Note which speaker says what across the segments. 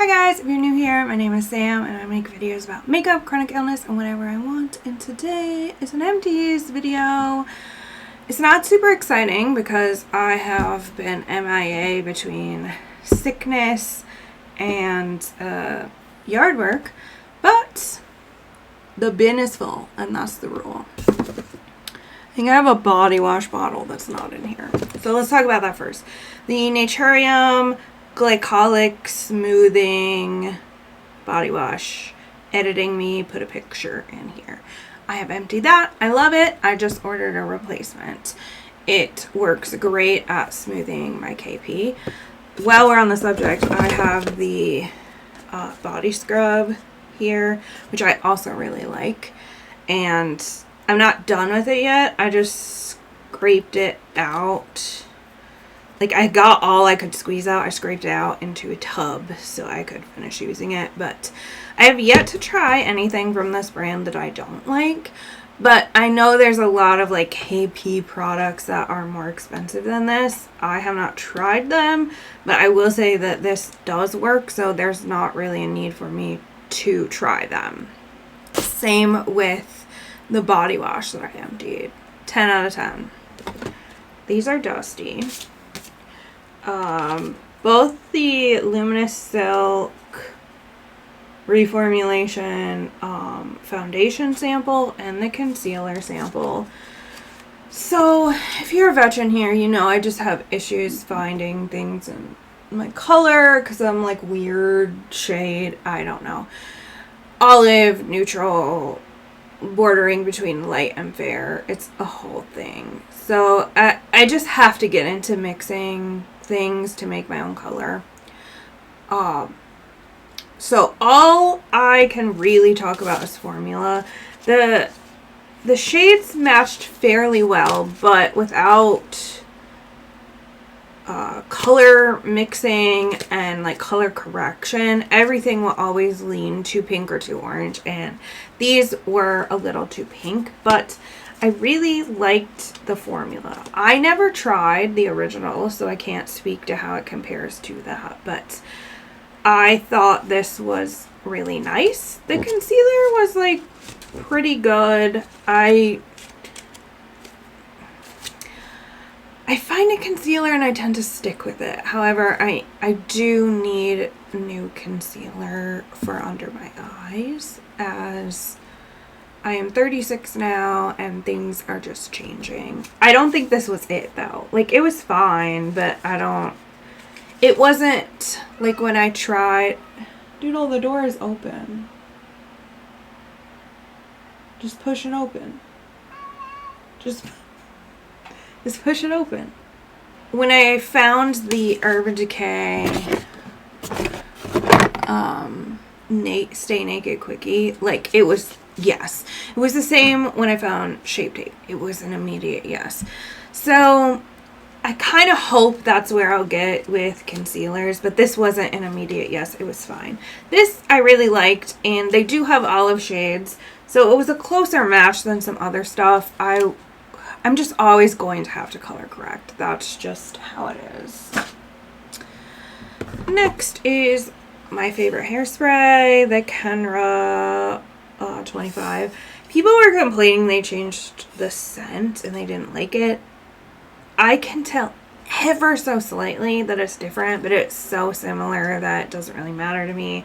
Speaker 1: Hi guys, if you're new here, my name is Sam and I make videos about makeup, chronic illness, and whatever I want. And today is an EMPTIES video. It's not super exciting because I have been MIA between sickness and yard work, but the bin is full and that's the rule. I think I have a body wash bottle that's not in here. So let's talk about that first. The Naturium Glycolic Smoothing Body Wash. Editing me put a picture in here. I have emptied that. I love it. I just ordered a replacement. It works great at smoothing my KP. While we're on the subject, I have the body scrub here, which I also really like. And I'm not done with it yet. I just scraped it out. Like, I got all I could squeeze out. I scraped it out into a tub so I could finish using it. But I have yet to try anything from this brand that I don't like. But I know there's a lot of, like, KP products that are more expensive than this. I have not tried them. But I will say that this does work. So there's not really a need for me to try them. Same with the body wash that I emptied. 10 out of 10. These are dusty. Both the Luminous Silk reformulation foundation sample and the concealer sample. So if you're a veteran here, you know I just have issues finding things in my color because I'm like weird shade. I don't know. Olive, neutral, bordering between light and fair. It's a whole thing. So I just have to get into mixing things to make my own color. So all I can really talk about is formula. The shades matched fairly well, but without color mixing and like color correction, everything will always lean too pink or too orange, and these were a little too pink, but I really liked the formula. I never tried the original, so I can't speak to how it compares to that, but I thought this was really nice. The concealer was like pretty good. I find a concealer and I tend to stick with it. However, I do need new concealer for under my eyes, as I am 36 now and things are just changing. I don't think this was it though. Like, it was fine, but it wasn't like when I tried. Doodle, the door is open. Just push it open. Just push it open. When I found the Urban Decay Stay Naked Quickie, like, it was, yes. It was the same when I found Shape Tape. It was an immediate yes. So I kind of hope that's where I'll get with concealers, but this wasn't an immediate yes. It was fine. This I really liked, and they do have olive shades, so it was a closer match than some other stuff. I'm just always going to have to color correct. That's just how it is. Next is my favorite hairspray, the Kenra 25. People were complaining they changed the scent and they didn't like it. I can tell ever so slightly that it's different, but it's so similar that it doesn't really matter to me.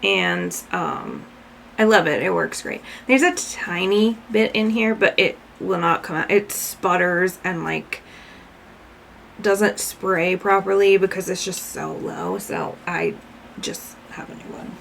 Speaker 1: And I love it. It works great. There's a tiny bit in here, but it will not come out. It sputters and like doesn't spray properly because it's just so low. So I just have a new one.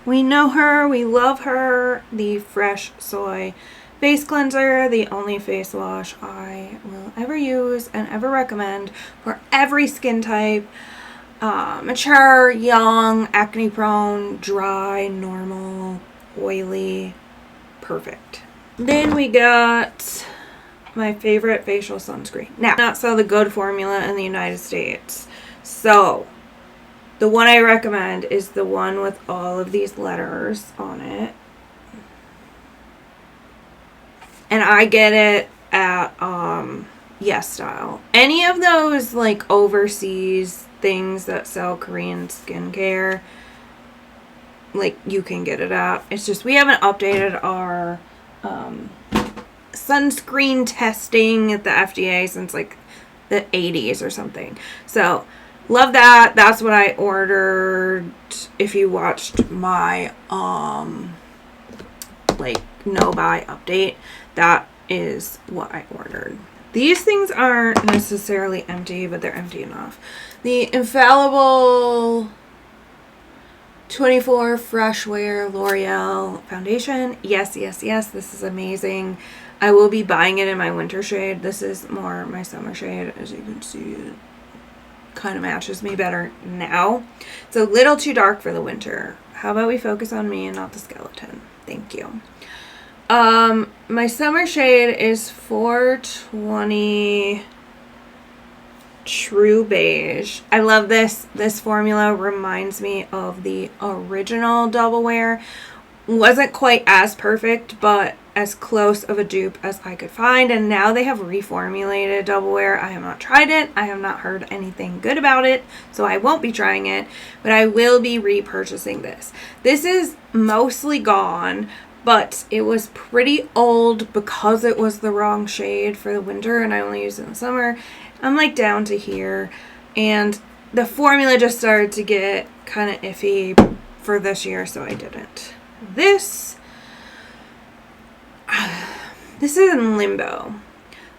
Speaker 1: We know her. We love her. The Fresh Soy Face Cleanser, the only face wash I will ever use and ever recommend for every skin type. Mature, young, acne prone, dry, normal, oily, perfect. Then we got my favorite facial sunscreen. Now, not sell the good formula in the United States. So the one I recommend is the one with all of these letters on it. And I get it at Yes Style. Any of those like overseas things that sell Korean skincare, like you can get it at. It's just we haven't updated our sunscreen testing at the FDA since like the 80s or something. So love that. That's what I ordered. If you watched my like no buy update, that is what I ordered. These things aren't necessarily empty, but they're empty enough. The Infallible 24 Fresh Wear L'Oreal Foundation. Yes, yes, yes. This is amazing. I will be buying it in my winter shade. This is more my summer shade. As you can see, it kind of matches me better now. It's a little too dark for the winter. How about we focus on me and not the skeleton? Thank you. My summer shade is 420 True Beige. I love this. This formula reminds me of the original Double Wear. Wasn't quite as perfect, but as close of a dupe as I could find. And now they have reformulated Double Wear. I have not tried it. I have not heard anything good about it, so I won't be trying it. But I will be repurchasing this. This is mostly gone, but it was pretty old because it was the wrong shade for the winter and I only used it in the summer. I'm like down to here, and the formula just started to get kind of iffy for this year, so I didn't. This is in limbo.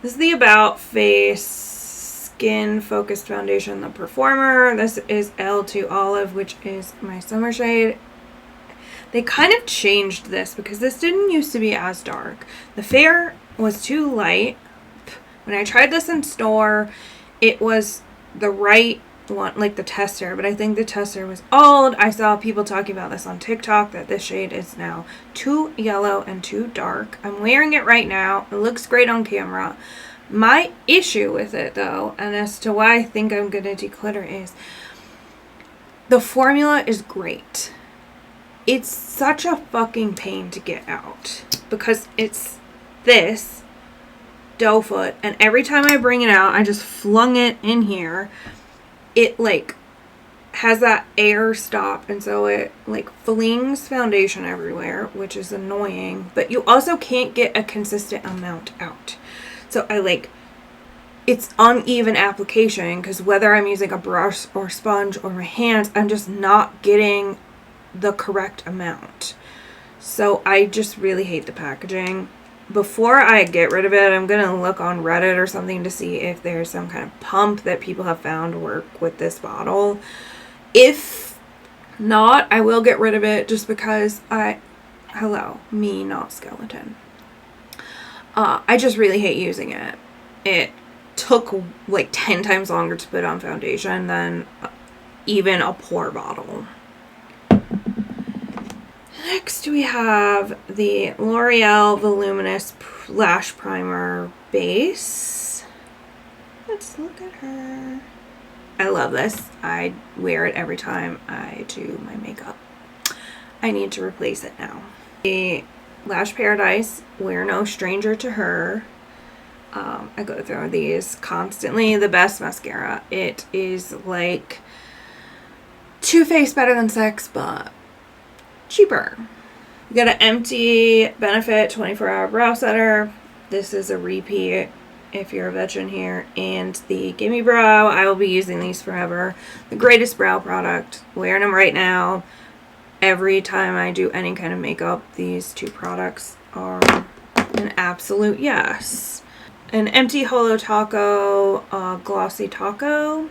Speaker 1: This is the About Face Skin Focused Foundation, the Performer. This is L2 Olive, which is my summer shade. They kind of changed this because this didn't used to be as dark. The Fair was too light. When I tried this in store, it was the right one, like the tester, but I think the tester was old. I saw people talking about this on TikTok, that this shade is now too yellow and too dark. I'm wearing it right now. It looks great on camera. My issue with it, though, and as to why I think I'm going to declutter, is the formula is great. It's such a fucking pain to get out because it's this doe foot, and every time I bring it out, I just flung it in here. It like has that air stop, and so it like flings foundation everywhere, which is annoying, but you also can't get a consistent amount out. So I like, it's uneven application because whether I'm using a brush or sponge or my hands, I'm just not getting the correct amount. So I just really hate the packaging. Before I get rid of it, I'm going to look on Reddit or something to see if there's some kind of pump that people have found work with this bottle. If not, I will get rid of it just because hello, me, not skeleton. I just really hate using it. It took like 10 times longer to put on foundation than even a pour bottle. Next we have the L'Oreal Voluminous Lash Primer Base. Let's look at her. I love this. I wear it every time I do my makeup. I need to replace it now. The Lash Paradise, we're no stranger to her. I go through these constantly. The best mascara. It is like Too Faced Better Than Sex, but cheaper. You got an Empty Benefit 24-hour brow setter. This is a repeat if you're a veteran here. And the Gimme Brow. I will be using these forever. The greatest brow product. Wearing them right now. Every time I do any kind of makeup, these two products are an absolute yes. An Empty Holo Taco Glossy Taco. I'm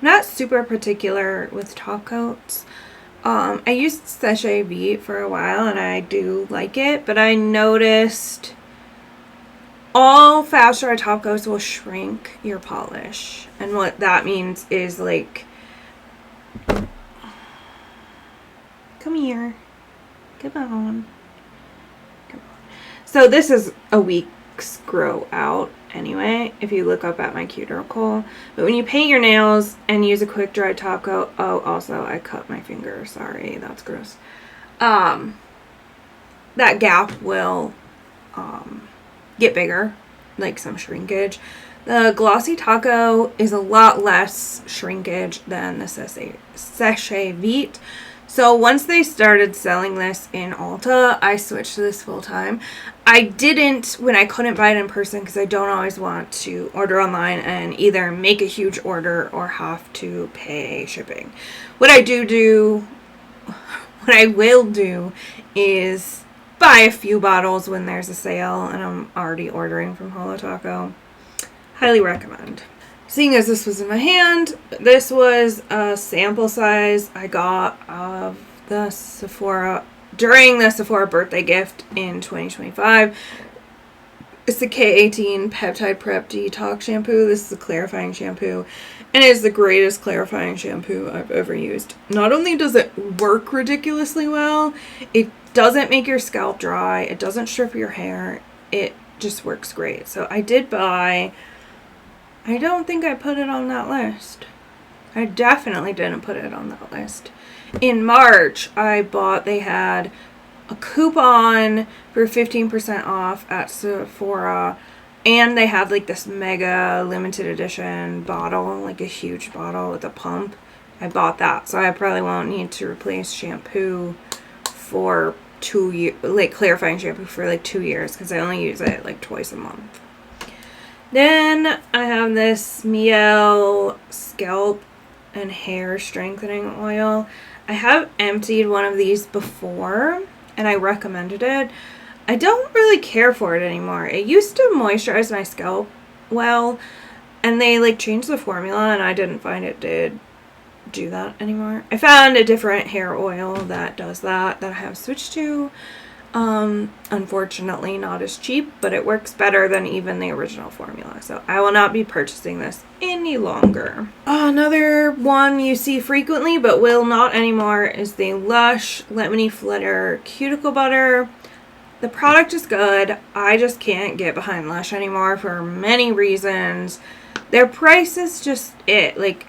Speaker 1: not super particular with top coats. I used Sachet Vite for a while and I do like it, but I noticed all fast dry top coats will shrink your polish. And what that means is like, come here, come on. So this is a week's grow out anyway, if you look up at my cuticle. But when you paint your nails and use a quick dry top coat, oh, also I cut my finger, sorry, that's gross. That gap will get bigger, like some shrinkage. The Glossy Taco is a lot less shrinkage than the Sachet Vite, So once they started selling this in Ulta, I switched to this full time. I didn't when I couldn't buy it in person because I don't always want to order online and either make a huge order or have to pay shipping. What I will do is buy a few bottles when there's a sale and I'm already ordering from Holo Taco. Highly recommend. Seeing as this was in my hand, this was a sample size I got of the Sephora during the Sephora birthday gift in 2025. It's the K18 Peptide Prep Detox Shampoo. This is a clarifying shampoo, and it is the greatest clarifying shampoo I've ever used. Not only does it work ridiculously well, it doesn't make your scalp dry, it doesn't strip your hair, it just works great. So I did buy... I don't think I put it on that list. I definitely didn't put it on that list. In March, they had a coupon for 15% off at Sephora, and they had like this mega limited edition bottle, like a huge bottle with a pump. I bought that, so I probably won't need to replace shampoo for 2 years, like clarifying shampoo for like 2 years, because I only use it like twice a month. Then I have this Mielle Scalp and Hair Strengthening Oil. I have emptied one of these before, and I recommended it. I don't really care for it anymore. It used to moisturize my scalp well, and they like changed the formula, and I didn't find it did do that anymore. I found a different hair oil that does that I have switched to. Unfortunately not as cheap, but it works better than even the original formula, so I will not be purchasing this any longer. Another one you see frequently but will not anymore is the Lush Lemony Flitter Cuticle Butter. The product is good. I just can't get behind Lush anymore for many reasons. Their price is just it. Like,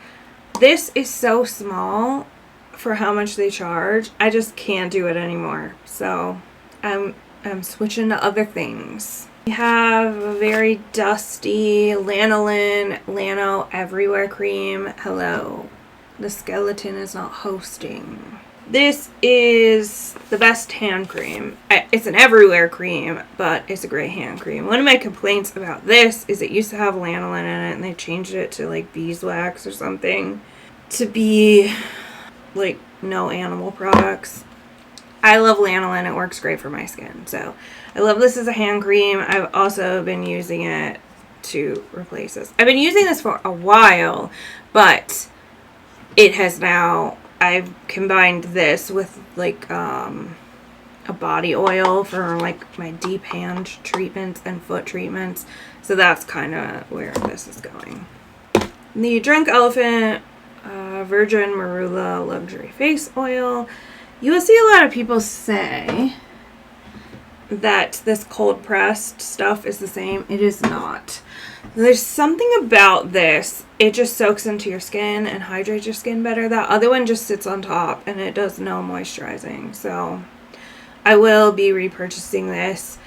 Speaker 1: this is so small for how much they charge. I just can't do it anymore, so I'm switching to other things. We have a very dusty Lanolin Lano Everywhere Cream. Hello. The skeleton is not hosting. This is the best hand cream. It's an everywhere cream, but it's a great hand cream. One of my complaints about this is it used to have lanolin in it, and they changed it to like beeswax or something to be like no animal products. I love lanolin. It works great for my skin. So I love this as a hand cream. I've also been using it to replace this. I've been using this for a while, but it has now, I've combined this with like a body oil for like my deep hand treatments and foot treatments. So that's kind of where this is going. The Drunk Elephant Virgin Marula Luxury Face Oil. You will see a lot of people say that this cold pressed stuff is the same. It is not. There's something about this. It just soaks into your skin and hydrates your skin better. That other one just sits on top and it does no moisturizing. So I will be repurchasing this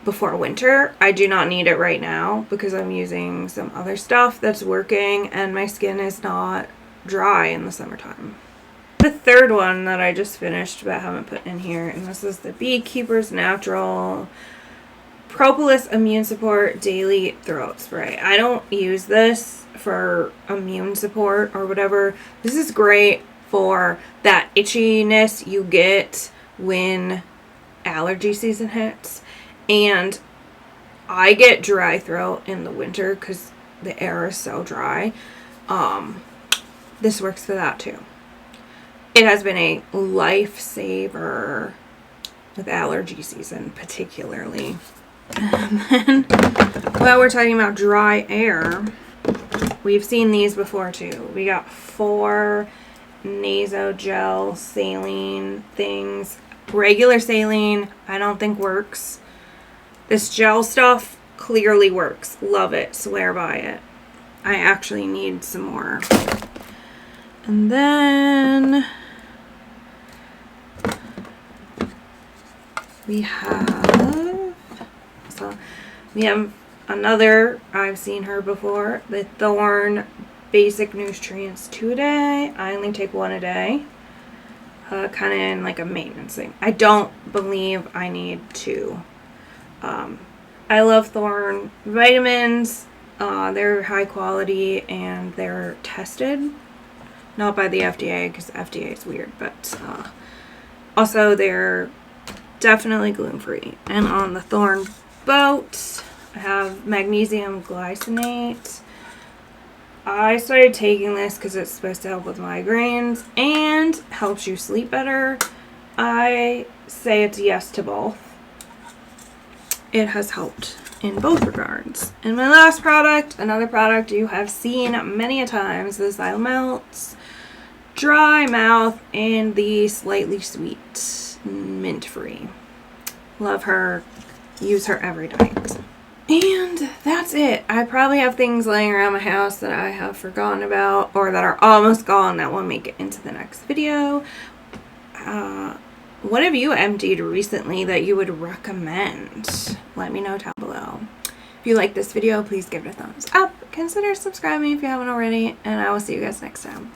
Speaker 1: before winter. I do not need it right now because I'm using some other stuff that's working and my skin is not dry in the summertime. The third one that I just finished but haven't put in here, and this is the Beekeeper's Natural Propolis Immune Support Daily Throat Spray. I don't use this for immune support or whatever. This is great for that itchiness you get when allergy season hits. And I get dry throat in the winter because the air is so dry. This works for that too. It has been a lifesaver with allergy season particularly. And then, while we're talking about dry air, we've seen these before too. We got 4 nasogel saline things. Regular saline, I don't think works. This gel stuff clearly works. Love it. Swear by it. I actually need some more. And then we have another, I've seen her before, the Thorne Basic Nutrients 2 a day. I only take 1 a day. kind of in like a maintenance thing. I don't believe I need to. I love Thorne vitamins. They're high quality and they're tested. Not by the FDA, because the FDA is weird, but also they're definitely gluten-free. And on the Thorne boat, I have magnesium glycinate. I started taking this because it's supposed to help with migraines and helps you sleep better. I say it's yes to both. It has helped in both regards. And my last product, another product you have seen many a times, the Xylem Melts Dry Mouth and the Slightly Sweet Mint Free. Love her. Use her every night. And that's it. I probably have things laying around my house that I have forgotten about or that are almost gone that will make it into the next video. What have you emptied recently that you would recommend? Let me know down below. If you like this video, please give it a thumbs up. Consider subscribing if you haven't already, and I will see you guys next time.